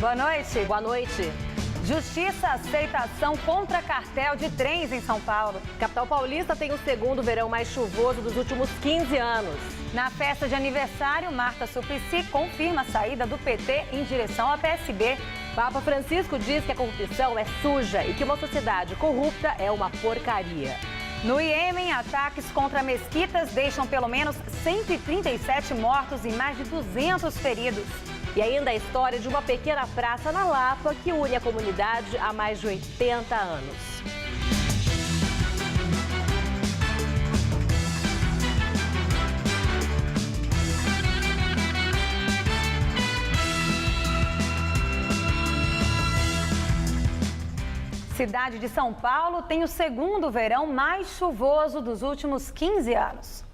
Boa noite. Boa noite. Justiça aceita ação contra cartel de trens em São Paulo. Capital paulista tem o segundo verão mais chuvoso dos últimos 15 anos. Na festa de aniversário, Marta Suplicy confirma a saída do PT em direção ao PSB. Papa Francisco diz que a corrupção é suja e que uma sociedade corrupta é uma porcaria. No Iêmen, ataques contra mesquitas deixam pelo menos 137 mortos e mais de 200 feridos. E ainda a história de uma pequena praça na Lapa que une a comunidade há mais de 80 anos. Cidade de São Paulo tem o segundo verão mais chuvoso dos últimos 15 anos.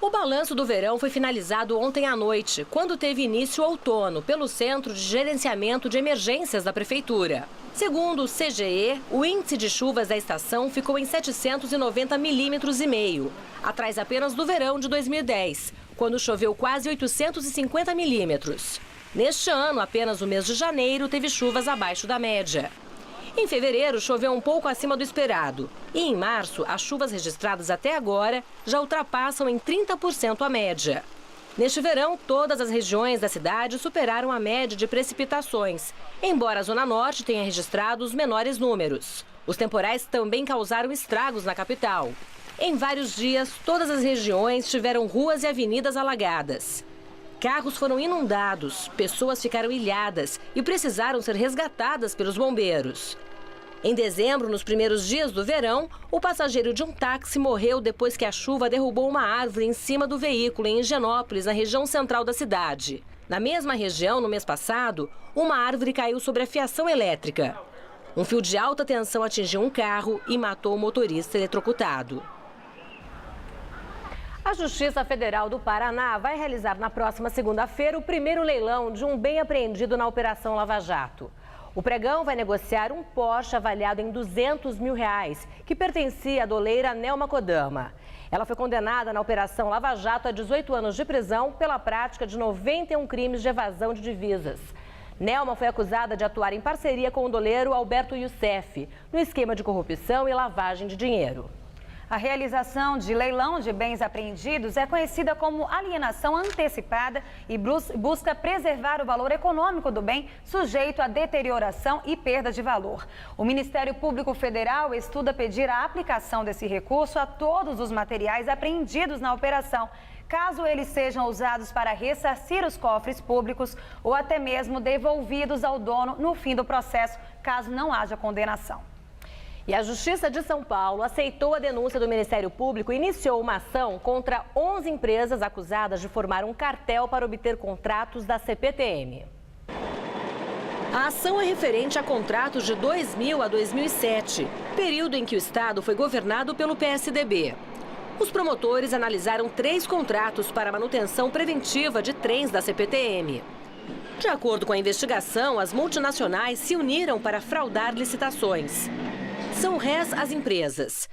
O balanço do verão foi finalizado ontem à noite, quando teve início o outono, pelo Centro de Gerenciamento de Emergências da Prefeitura. Segundo o CGE, o índice de chuvas da estação ficou em 790,5 milímetros, atrás apenas do verão de 2010, quando choveu quase 850 milímetros. Neste ano, apenas o mês de janeiro teve chuvas abaixo da média. Em fevereiro, choveu um pouco acima do esperado. E em março, as chuvas registradas até agora já ultrapassam em 30% a média. Neste verão, todas as regiões da cidade superaram a média de precipitações, embora a Zona Norte tenha registrado os menores números. Os temporais também causaram estragos na capital. Em vários dias, todas as regiões tiveram ruas e avenidas alagadas. Carros foram inundados, pessoas ficaram ilhadas e precisaram ser resgatadas pelos bombeiros. Em dezembro, nos primeiros dias do verão, o passageiro de um táxi morreu depois que a chuva derrubou uma árvore em cima do veículo em Higienópolis, na região central da cidade. Na mesma região, no mês passado, uma árvore caiu sobre a fiação elétrica. Um fio de alta tensão atingiu um carro e matou o motorista eletrocutado. A Justiça Federal do Paraná vai realizar na próxima segunda-feira o primeiro leilão de um bem apreendido na Operação Lava Jato. O pregão vai negociar um Porsche avaliado em R$200 mil, que pertencia à doleira Nelma Kodama. Ela foi condenada na Operação Lava Jato a 18 anos de prisão pela prática de 91 crimes de evasão de divisas. Nelma foi acusada de atuar em parceria com o doleiro Alberto Youssef, no esquema de corrupção e lavagem de dinheiro. A realização de leilão de bens apreendidos é conhecida como alienação antecipada e busca preservar o valor econômico do bem sujeito a deterioração e perda de valor. O Ministério Público Federal estuda pedir a aplicação desse recurso a todos os materiais apreendidos na operação, caso eles sejam usados para ressarcir os cofres públicos ou até mesmo devolvidos ao dono no fim do processo, caso não haja condenação. E a Justiça de São Paulo aceitou a denúncia do Ministério Público e iniciou uma ação contra 11 empresas acusadas de formar um cartel para obter contratos da CPTM. A ação é referente a contratos de 2000 a 2007, período em que o Estado foi governado pelo PSDB. Os promotores analisaram 3 contratos para manutenção preventiva de trens da CPTM. De acordo com a investigação, as multinacionais se uniram para fraudar licitações. São réis as empresas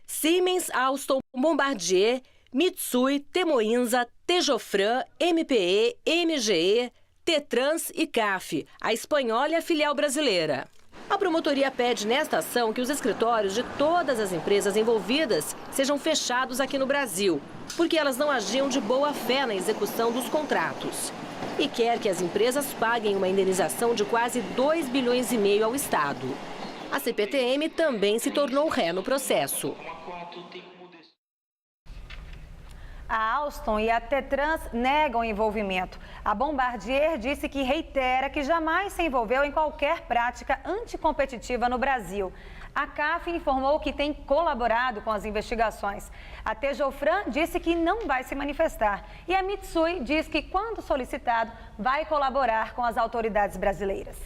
Siemens, Alstom, Bombardier, Mitsui, Temoinsa, Tejofran, MPE, MGE, Tetrans e CAF, a espanhola e a filial brasileira. A promotoria pede nesta ação que os escritórios de todas as empresas envolvidas sejam fechados aqui no Brasil, porque elas não agiam de boa fé na execução dos contratos. E quer que as empresas paguem uma indenização de quase 2,5 bilhões ao Estado. A CPTM também se tornou ré no processo. A Alstom e a Tetrans negam envolvimento. A Bombardier disse que reitera que jamais se envolveu em qualquer prática anticompetitiva no Brasil. A CAF informou que tem colaborado com as investigações. A Tejofran disse que não vai se manifestar. E a Mitsui diz que, quando solicitado, vai colaborar com as autoridades brasileiras.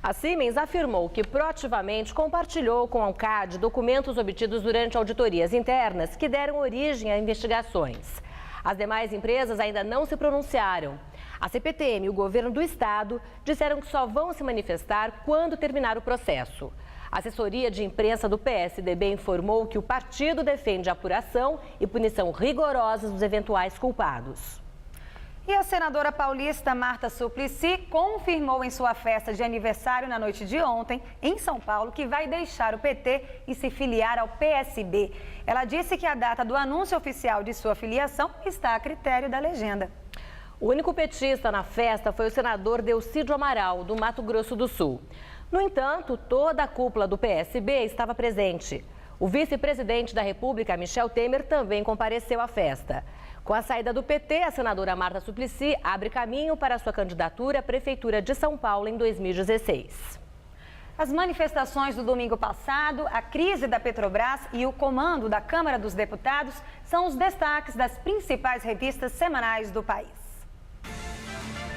A Siemens afirmou que proativamente compartilhou com a CAD documentos obtidos durante auditorias internas que deram origem a investigações. As demais empresas ainda não se pronunciaram. A CPTM e o governo do estado disseram que só vão se manifestar quando terminar o processo. A assessoria de imprensa do PSDB informou que o partido defende apuração e punição rigorosas dos eventuais culpados. E a senadora paulista Marta Suplicy confirmou em sua festa de aniversário na noite de ontem, em São Paulo, que vai deixar o PT e se filiar ao PSB. Ela disse que a data do anúncio oficial de sua filiação está a critério da legenda. O único petista na festa foi o senador Delcídio Amaral, do Mato Grosso do Sul. No entanto, toda a cúpula do PSB estava presente. O vice-presidente da República, Michel Temer, também compareceu à festa. Com a saída do PT, a senadora Marta Suplicy abre caminho para sua candidatura à Prefeitura de São Paulo em 2016. As manifestações do domingo passado, a crise da Petrobras e o comando da Câmara dos Deputados são os destaques das principais revistas semanais do país.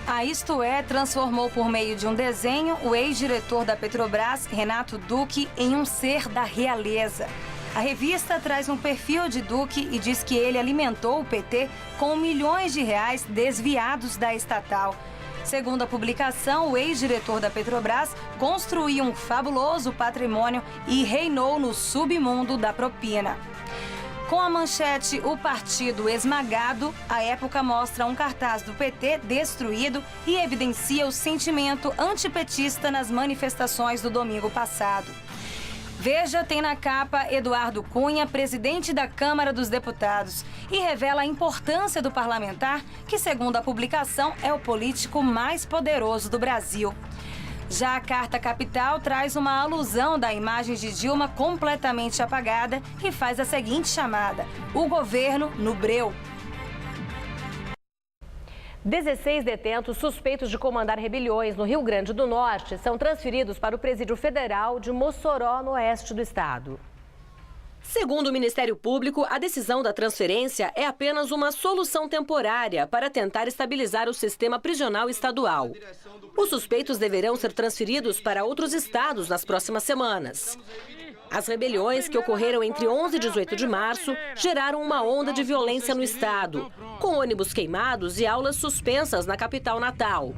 A Isto É transformou por meio de um desenho o ex-diretor da Petrobras, Renato Duque, em um ser da realeza. A revista traz um perfil de Duque e diz que ele alimentou o PT com milhões de reais desviados da estatal. Segundo a publicação, o ex-diretor da Petrobras construiu um fabuloso patrimônio e reinou no submundo da propina. Com a manchete "O Partido Esmagado", a Época mostra um cartaz do PT destruído e evidencia o sentimento antipetista nas manifestações do domingo passado. Veja tem na capa Eduardo Cunha, presidente da Câmara dos Deputados, e revela a importância do parlamentar, que, segundo a publicação, é o político mais poderoso do Brasil. Já a Carta Capital traz uma alusão da imagem de Dilma completamente apagada e faz a seguinte chamada: o governo no breu. 16 detentos suspeitos de comandar rebeliões no Rio Grande do Norte são transferidos para o Presídio Federal de Mossoró, no oeste do estado. Segundo o Ministério Público, a decisão da transferência é apenas uma solução temporária para tentar estabilizar o sistema prisional estadual. Os suspeitos deverão ser transferidos para outros estados nas próximas semanas. As rebeliões, que ocorreram entre 11 e 18 de março, geraram uma onda de violência no estado, com ônibus queimados e aulas suspensas na capital natal.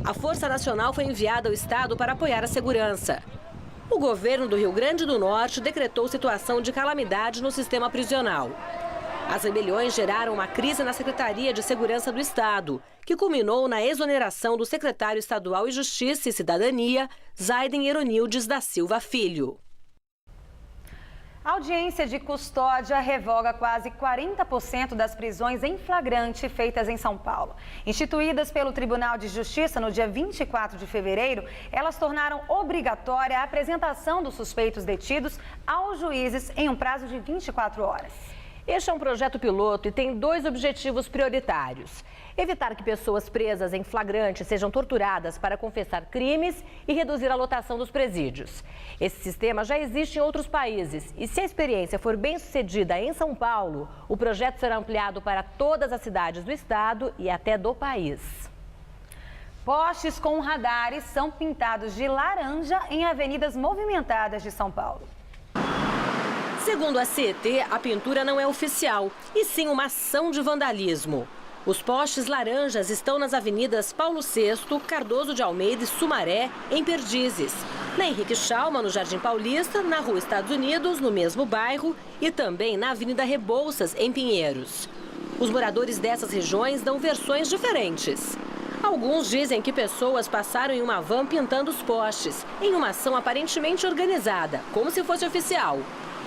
A Força Nacional foi enviada ao estado para apoiar a segurança. O governo do Rio Grande do Norte decretou situação de calamidade no sistema prisional. As rebeliões geraram uma crise na Secretaria de Segurança do Estado, que culminou na exoneração do secretário estadual de Justiça e Cidadania, Zaiden Eronildes da Silva Filho. A audiência de custódia revoga quase 40% das prisões em flagrante feitas em São Paulo. Instituídas pelo Tribunal de Justiça no dia 24 de fevereiro, elas tornaram obrigatória a apresentação dos suspeitos detidos aos juízes em um prazo de 24 horas. Este é um projeto piloto e tem 2 objetivos prioritários: evitar que pessoas presas em flagrante sejam torturadas para confessar crimes e reduzir a lotação dos presídios. Esse sistema já existe em outros países e, se a experiência for bem sucedida em São Paulo, o projeto será ampliado para todas as cidades do estado e até do país. Postes com radares são pintados de laranja em avenidas movimentadas de São Paulo. Segundo a CET, a pintura não é oficial, e sim uma ação de vandalismo. Os postes laranjas estão nas avenidas Paulo VI, Cardoso de Almeida e Sumaré, em Perdizes. Na Henrique Schalman, no Jardim Paulista, na Rua Estados Unidos, no mesmo bairro, e também na Avenida Rebouças, em Pinheiros. Os moradores dessas regiões dão versões diferentes. Alguns dizem que pessoas passaram em uma van pintando os postes, em uma ação aparentemente organizada, como se fosse oficial.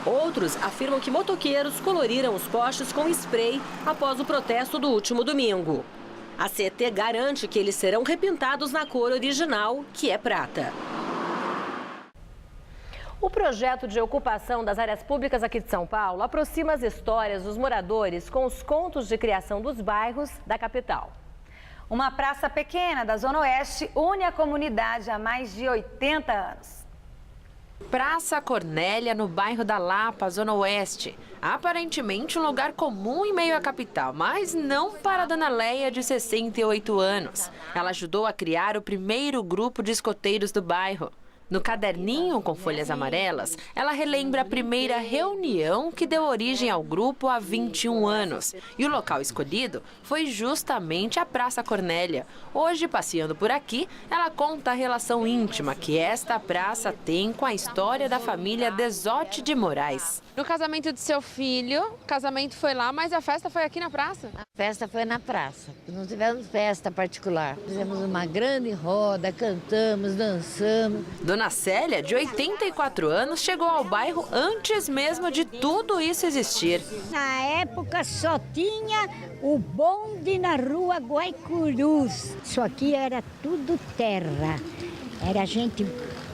Outros afirmam que motoqueiros coloriram os postes com spray após o protesto do último domingo. A CET garante que eles serão repintados na cor original, que é prata. O projeto de ocupação das áreas públicas aqui de São Paulo aproxima as histórias dos moradores com os contos de criação dos bairros da capital. Uma praça pequena da Zona Oeste une a comunidade há mais de 80 anos. Praça Cornélia, no bairro da Lapa, Zona Oeste. Aparentemente um lugar comum em meio à capital, mas não para a Dona Leia, de 68 anos. Ela ajudou a criar o primeiro grupo de escoteiros do bairro. No caderninho com folhas amarelas, ela relembra a primeira reunião que deu origem ao grupo há 21 anos. E o local escolhido foi justamente a Praça Cornélia. Hoje, passeando por aqui, ela conta a relação íntima que esta praça tem com a história da família Desotti de Moraes. No casamento do seu filho, o casamento foi lá, mas a festa foi aqui na praça? A festa foi na praça, não tivemos festa particular. Fizemos uma grande roda, cantamos, dançamos. Dona Célia, de 84 anos, chegou ao bairro antes mesmo de tudo isso existir. Na época só tinha o bonde na rua Guaicurus. Isso aqui era tudo terra. Era a gente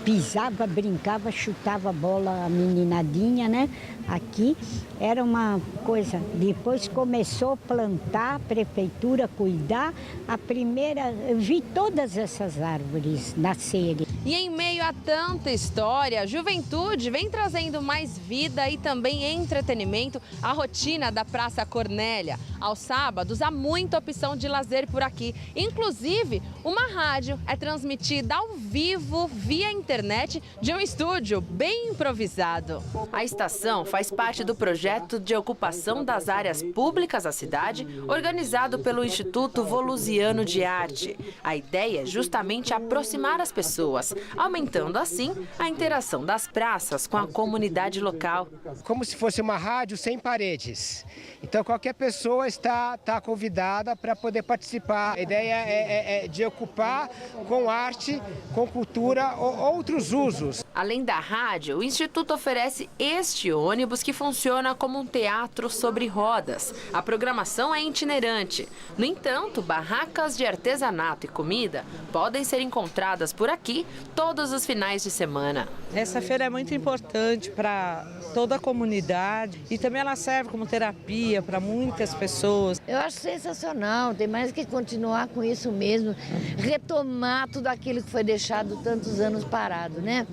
pisava, brincava, chutava bola, a meninadinha, né? Aqui era uma coisa. Depois começou a plantar, a prefeitura cuidar. A primeira, eu vi todas essas árvores nascerem. E em meio a tanta história, a juventude vem trazendo mais vida e também entretenimento à rotina da Praça Cornélia. Aos sábados, há muita opção de lazer por aqui. Inclusive, uma rádio é transmitida ao vivo via internet de um estúdio bem improvisado. A estação faz parte do projeto de ocupação das áreas públicas da cidade, organizado pelo Instituto Volusiano de Arte. A ideia é justamente aproximar as pessoas, aumentando assim a interação das praças com a comunidade local. Como se fosse uma rádio sem paredes. Então qualquer pessoa está convidada para poder participar. A ideia é de ocupar com arte, com cultura, outros usos. Além da rádio, o Instituto oferece este ônibus que funciona como um teatro sobre rodas. A programação é itinerante. No entanto, barracas de artesanato e comida podem ser encontradas por aqui todos os finais de semana. Essa feira é muito importante para toda a comunidade e também ela serve como terapia para muitas pessoas. Eu acho sensacional, tem mais que continuar com isso mesmo, retomar tudo aquilo que foi deixado tantos anos parado, né?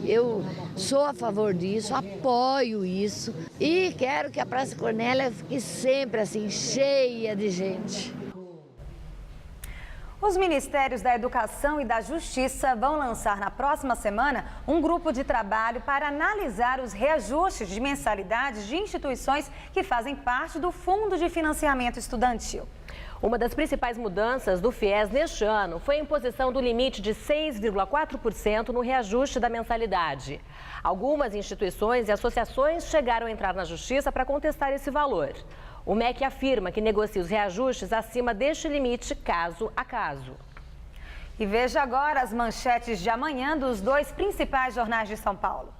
Eu sou a favor disso, apoio isso e quero que a Praça Cornélia fique sempre assim, cheia de gente. Os Ministérios da Educação e da Justiça vão lançar na próxima semana um grupo de trabalho para analisar os reajustes de mensalidades de instituições que fazem parte do Fundo de Financiamento Estudantil. Uma das principais mudanças do FIES neste ano foi a imposição do limite de 6,4% no reajuste da mensalidade. Algumas instituições e associações chegaram a entrar na Justiça para contestar esse valor. O MEC afirma que negocia os reajustes acima deste limite, caso a caso. E veja agora as manchetes de amanhã dos dois principais jornais de São Paulo.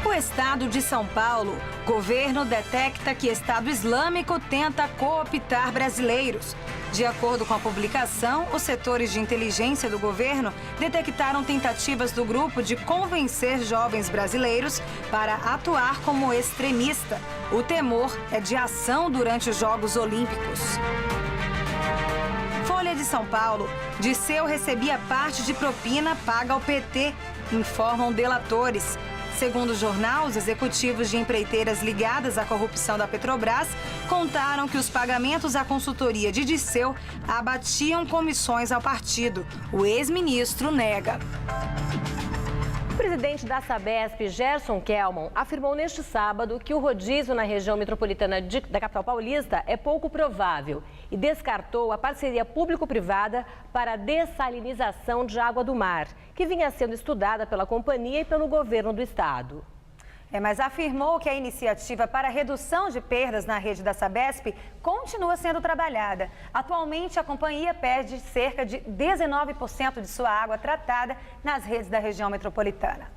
O Estado de São Paulo. Governo detecta que Estado Islâmico tenta cooptar brasileiros. De acordo com a publicação, os setores de inteligência do governo detectaram tentativas do grupo de convencer jovens brasileiros para atuar como extremista. O temor é de ação durante os Jogos Olímpicos. Folha de São Paulo. Disseu recebia parte de propina paga ao PT, informam delatores. Segundo o jornal, os executivos de empreiteiras ligadas à corrupção da Petrobras contaram que os pagamentos à consultoria de Disseu abatiam comissões ao partido. O ex-ministro nega. O presidente da Sabesp, Gerson Kelman, afirmou neste sábado que o rodízio na região metropolitana da capital paulista é pouco provável e descartou a parceria público-privada para a dessalinização de água do mar, que vinha sendo estudada pela companhia e pelo governo do estado. Mas afirmou que a iniciativa para a redução de perdas na rede da Sabesp continua sendo trabalhada. Atualmente, a companhia perde cerca de 19% de sua água tratada nas redes da região metropolitana.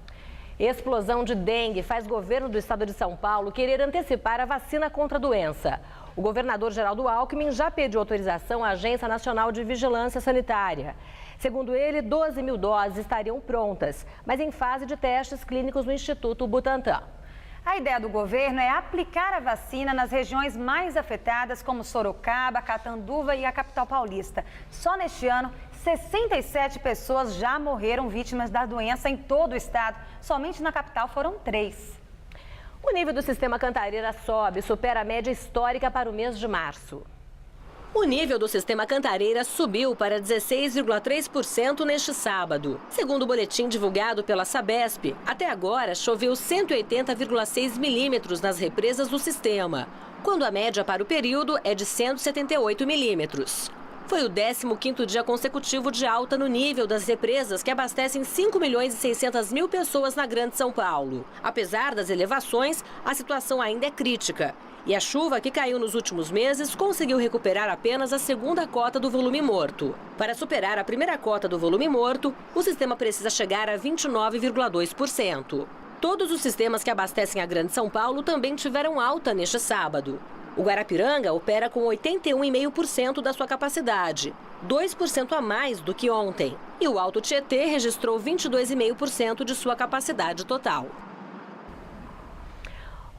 Explosão de dengue faz governo do estado de São Paulo querer antecipar a vacina contra a doença. O governador Geraldo Alckmin já pediu autorização à Agência Nacional de Vigilância Sanitária. Segundo ele, 12 mil doses estariam prontas, mas em fase de testes clínicos no Instituto Butantan. A ideia do governo é aplicar a vacina nas regiões mais afetadas, como Sorocaba, Catanduva e a capital paulista. Só neste ano, 67 pessoas já morreram vítimas da doença em todo o estado. Somente na capital foram 3. O nível do sistema Cantareira sobe e supera a média histórica para o mês de março. O nível do sistema Cantareira subiu para 16,3% neste sábado. Segundo o boletim divulgado pela Sabesp, até agora choveu 180,6 milímetros nas represas do sistema, quando a média para o período é de 178 milímetros. Foi o 15º dia consecutivo de alta no nível das represas que abastecem 5.600.000 pessoas na Grande São Paulo. Apesar das elevações, a situação ainda é crítica. E a chuva que caiu nos últimos meses conseguiu recuperar apenas a segunda cota do volume morto. Para superar a primeira cota do volume morto, o sistema precisa chegar a 29,2%. Todos os sistemas que abastecem a Grande São Paulo também tiveram alta neste sábado. O Guarapiranga opera com 81,5% da sua capacidade, 2% a mais do que ontem. E o Alto Tietê registrou 22,5% de sua capacidade total.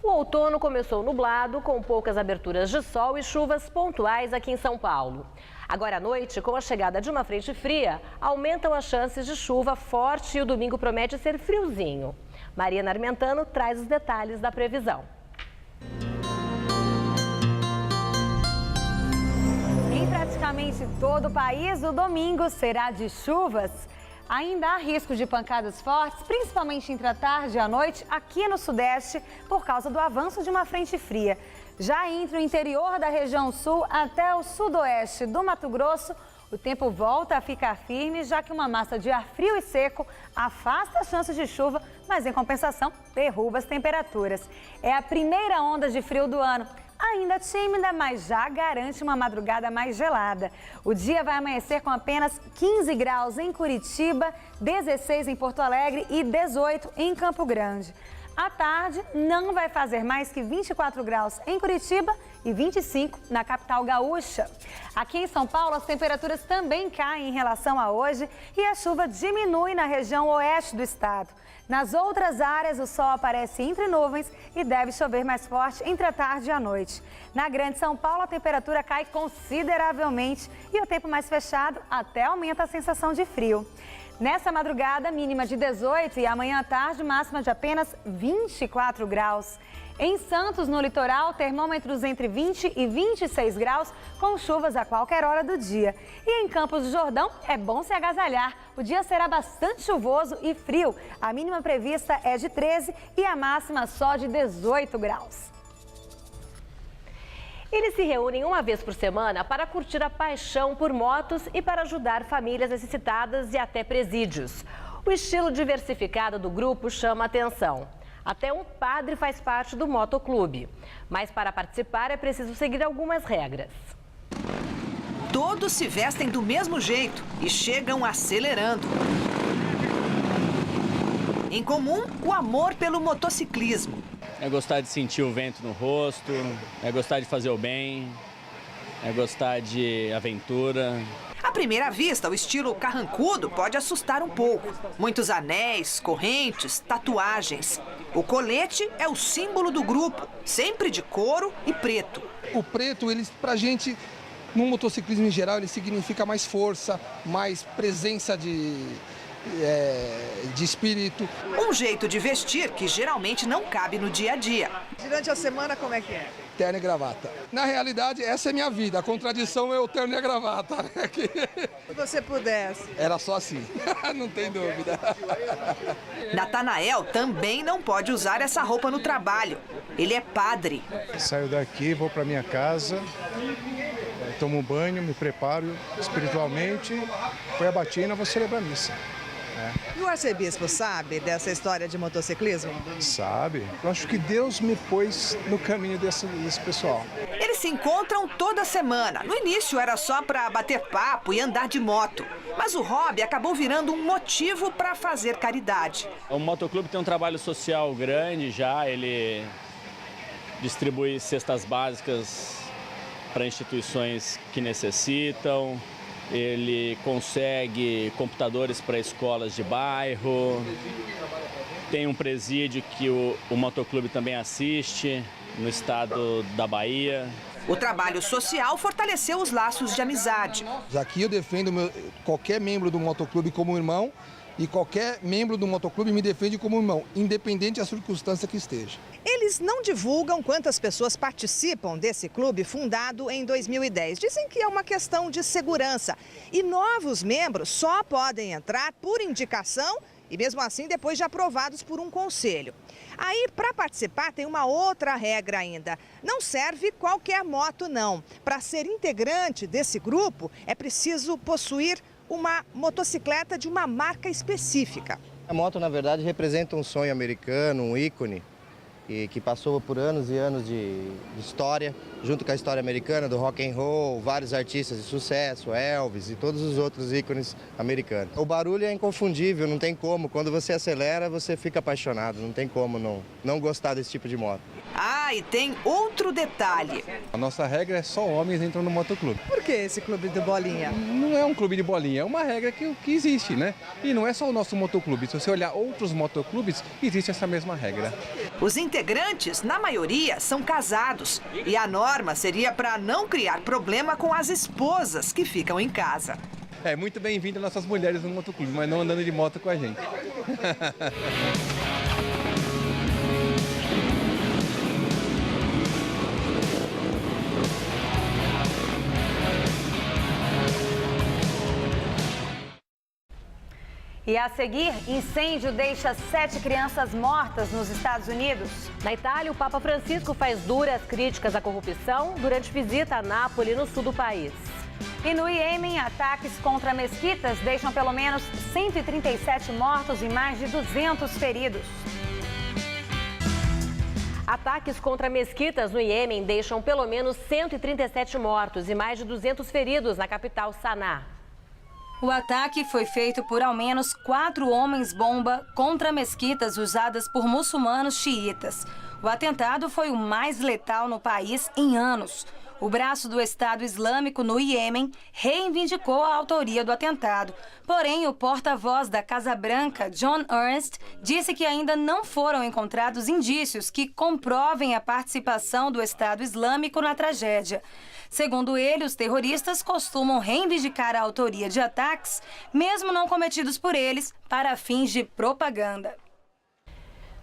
O outono começou nublado, com poucas aberturas de sol e chuvas pontuais aqui em São Paulo. Agora à noite, com a chegada de uma frente fria, aumentam as chances de chuva forte e o domingo promete ser friozinho. Mariana Armentano traz os detalhes da previsão. Em praticamente todo o país, o domingo será de chuvas. Ainda há risco de pancadas fortes, principalmente entre a tarde e a noite, aqui no Sudeste, por causa do avanço de uma frente fria. Já entre o interior da região sul até o sudoeste do Mato Grosso, o tempo volta a ficar firme, já que uma massa de ar frio e seco afasta as chances de chuva, mas em compensação derruba as temperaturas. É a primeira onda de frio do ano. Ainda tímida, mas já garante uma madrugada mais gelada. O dia vai amanhecer com apenas 15 graus em Curitiba, 16 em Porto Alegre e 18 em Campo Grande. À tarde, não vai fazer mais que 24 graus em Curitiba e 25 na capital gaúcha. Aqui em São Paulo, as temperaturas também caem em relação a hoje e a chuva diminui na região oeste do estado. Nas outras áreas, o sol aparece entre nuvens e deve chover mais forte entre a tarde e a noite. Na Grande São Paulo, a temperatura cai consideravelmente e o tempo mais fechado até aumenta a sensação de frio. Nessa madrugada, mínima de 18 e amanhã à tarde, máxima de apenas 24 graus. Em Santos, no litoral, termômetros entre 20 e 26 graus, com chuvas a qualquer hora do dia. E em Campos do Jordão, é bom se agasalhar. O dia será bastante chuvoso e frio. A mínima prevista é de 13 e a máxima só de 18 graus. Eles se reúnem uma vez por semana para curtir a paixão por motos e para ajudar famílias necessitadas e até presídios. O estilo diversificado do grupo chama a atenção. Até um padre faz parte do motoclube. Mas para participar é preciso seguir algumas regras. Todos se vestem do mesmo jeito e chegam acelerando. Em comum, o amor pelo motociclismo. É gostar de sentir o vento no rosto, é gostar de fazer o bem, é gostar de aventura. À primeira vista, o estilo carrancudo pode assustar um pouco. Muitos anéis, correntes, tatuagens. O colete é o símbolo do grupo, sempre de couro e preto. O preto, ele, pra gente, no motociclismo em geral, ele significa mais força, mais presença de espírito. Um jeito de vestir que geralmente não cabe no dia a dia. Durante a semana, como é que é? Terno e gravata. Na realidade, essa é minha vida. A contradição é o terno e a gravata. Se você pudesse. Era só assim, não tem dúvida. Natanael também não pode usar essa roupa no trabalho. Ele é padre. Saio daqui, vou para minha casa, tomo um banho, me preparo espiritualmente, foi a batina, vou celebrar a missa. E o arcebispo sabe dessa história de motociclismo? Sabe. Eu acho que Deus me pôs no caminho desse pessoal. Eles se encontram toda semana. No início era só para bater papo e andar de moto. Mas o hobby acabou virando um motivo para fazer caridade. O motoclube tem um trabalho social grande já. Ele distribui cestas básicas para instituições que necessitam. Ele consegue computadores para escolas de bairro, tem um presídio que o motoclube também assiste no estado da Bahia. O trabalho social fortaleceu os laços de amizade. Aqui eu defendo qualquer membro do motoclube como irmão e qualquer membro do motoclube me defende como irmão, independente da circunstância que esteja. Eles não divulgam quantas pessoas participam desse clube fundado em 2010. Dizem que é uma questão de segurança. E novos membros só podem entrar por indicação E mesmo assim, depois de aprovados por um conselho. Aí, para participar, tem uma outra regra ainda. Não serve qualquer moto, não. Para ser integrante desse grupo, é preciso possuir uma motocicleta de uma marca específica. A moto, na verdade, representa um sonho americano, um ícone, e que passou por anos e anos de história, junto com a história americana, do rock and roll, vários artistas de sucesso, Elvis e todos os outros ícones americanos. O barulho é inconfundível, não tem como. Quando você acelera, você fica apaixonado, não tem como não gostar desse tipo de moto. Ah, e tem outro detalhe. A nossa regra é só homens entram no motoclube. Por que esse clube de bolinha? Não é um clube de bolinha, é uma regra que existe, né? E não é só o nosso motoclube. Se você olhar outros motoclubes, existe essa mesma regra. Os integrantes, na maioria, são casados. E a norma seria para não criar problema com as esposas que ficam em casa. É muito bem-vindo nossas mulheres no motoclube, mas não andando de moto com a gente. E a seguir, incêndio deixa 7 crianças mortas nos Estados Unidos. Na Itália, o Papa Francisco faz duras críticas à corrupção durante visita a Nápoles, no sul do país. E no Iêmen, ataques contra mesquitas deixam pelo menos 137 mortos e mais de 200 feridos. Ataques contra mesquitas no Iêmen deixam pelo menos 137 mortos e mais de 200 feridos na capital Saná. O ataque foi feito por ao menos 4 homens-bomba contra mesquitas usadas por muçulmanos xiitas. O atentado foi o mais letal no país em anos. O braço do Estado Islâmico no Iêmen reivindicou a autoria do atentado. Porém, o porta-voz da Casa Branca, John Ernst, disse que ainda não foram encontrados indícios que comprovem a participação do Estado Islâmico na tragédia. Segundo ele, os terroristas costumam reivindicar a autoria de ataques, mesmo não cometidos por eles, para fins de propaganda.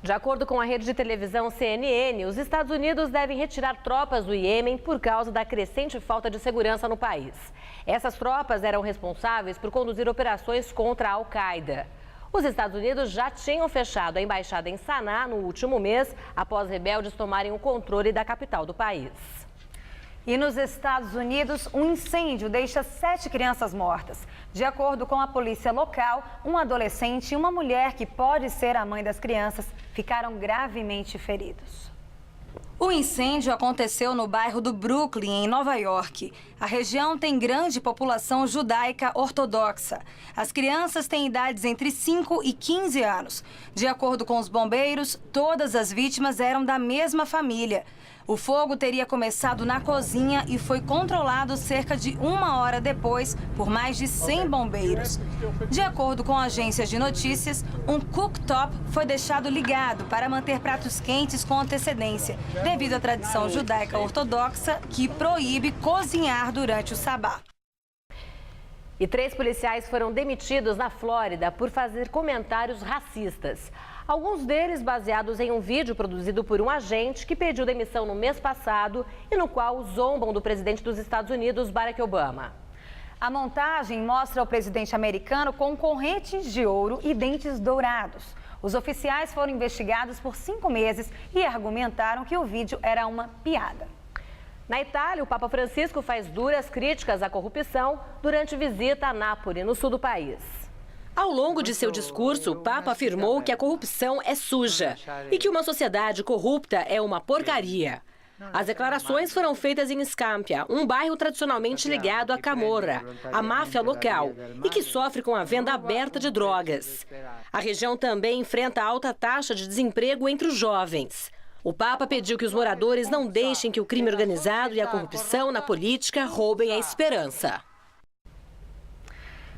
De acordo com a rede de televisão CNN, os Estados Unidos devem retirar tropas do Iêmen por causa da crescente falta de segurança no país. Essas tropas eram responsáveis por conduzir operações contra a Al-Qaeda. Os Estados Unidos já tinham fechado a embaixada em Saná no último mês, após rebeldes tomarem o controle da capital do país. E nos Estados Unidos, um incêndio deixa 7 crianças mortas. De acordo com a polícia local, um adolescente e uma mulher que pode ser a mãe das crianças ficaram gravemente feridos. O incêndio aconteceu no bairro do Brooklyn, em Nova York. A região tem grande população judaica ortodoxa. As crianças têm idades entre 5 e 15 anos. De acordo com os bombeiros, todas as vítimas eram da mesma família. O fogo teria começado na cozinha e foi controlado cerca de 1 hora depois por mais de 100 bombeiros. De acordo com agências de notícias, um cooktop foi deixado ligado para manter pratos quentes com antecedência, devido à tradição judaica ortodoxa que proíbe cozinhar durante o sabá. E 3 policiais foram demitidos na Flórida por fazer comentários racistas. Alguns deles baseados em um vídeo produzido por um agente que pediu demissão no mês passado e no qual zombam do presidente dos Estados Unidos, Barack Obama. A montagem mostra o presidente americano com correntes de ouro e dentes dourados. Os oficiais foram investigados por 5 meses e argumentaram que o vídeo era uma piada. Na Itália, o Papa Francisco faz duras críticas à corrupção durante visita a Nápoles, no sul do país. Ao longo de seu discurso, o Papa afirmou que a corrupção é suja e que uma sociedade corrupta é uma porcaria. As declarações foram feitas em Scampia, um bairro tradicionalmente ligado à Camorra, a máfia local, e que sofre com a venda aberta de drogas. A região também enfrenta alta taxa de desemprego entre os jovens. O Papa pediu que os moradores não deixem que o crime organizado e a corrupção na política roubem a esperança.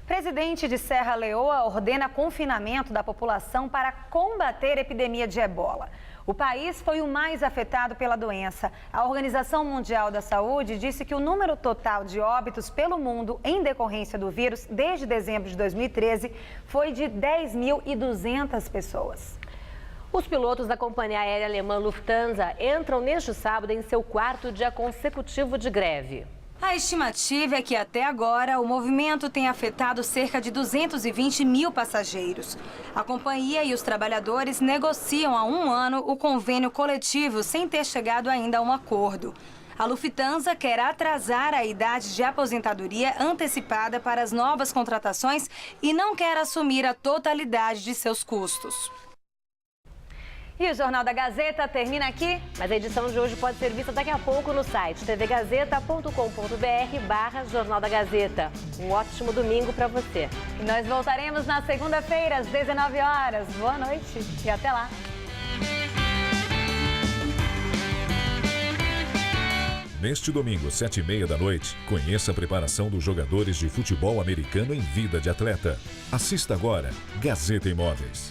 Presidente de Serra Leoa ordena confinamento da população para combater a epidemia de ebola. O país foi o mais afetado pela doença. A Organização Mundial da Saúde disse que o número total de óbitos pelo mundo em decorrência do vírus desde dezembro de 2013 foi de 10.200 pessoas. Os pilotos da companhia aérea alemã Lufthansa entram neste sábado em seu 4º dia consecutivo de greve. A estimativa é que até agora o movimento tem afetado cerca de 220 mil passageiros. A companhia e os trabalhadores negociam há 1 ano o convênio coletivo sem ter chegado ainda a um acordo. A Lufthansa quer atrasar a idade de aposentadoria antecipada para as novas contratações e não quer assumir a totalidade de seus custos. E o Jornal da Gazeta termina aqui. Mas a edição de hoje pode ser vista daqui a pouco no site tvgazeta.com.br/Jornal da Gazeta. Um ótimo domingo para você. E nós voltaremos na segunda-feira, às 19 horas. Boa noite e até lá. Neste domingo, 7h30 da noite, conheça a preparação dos jogadores de futebol americano em vida de atleta. Assista agora, Gazeta Imóveis.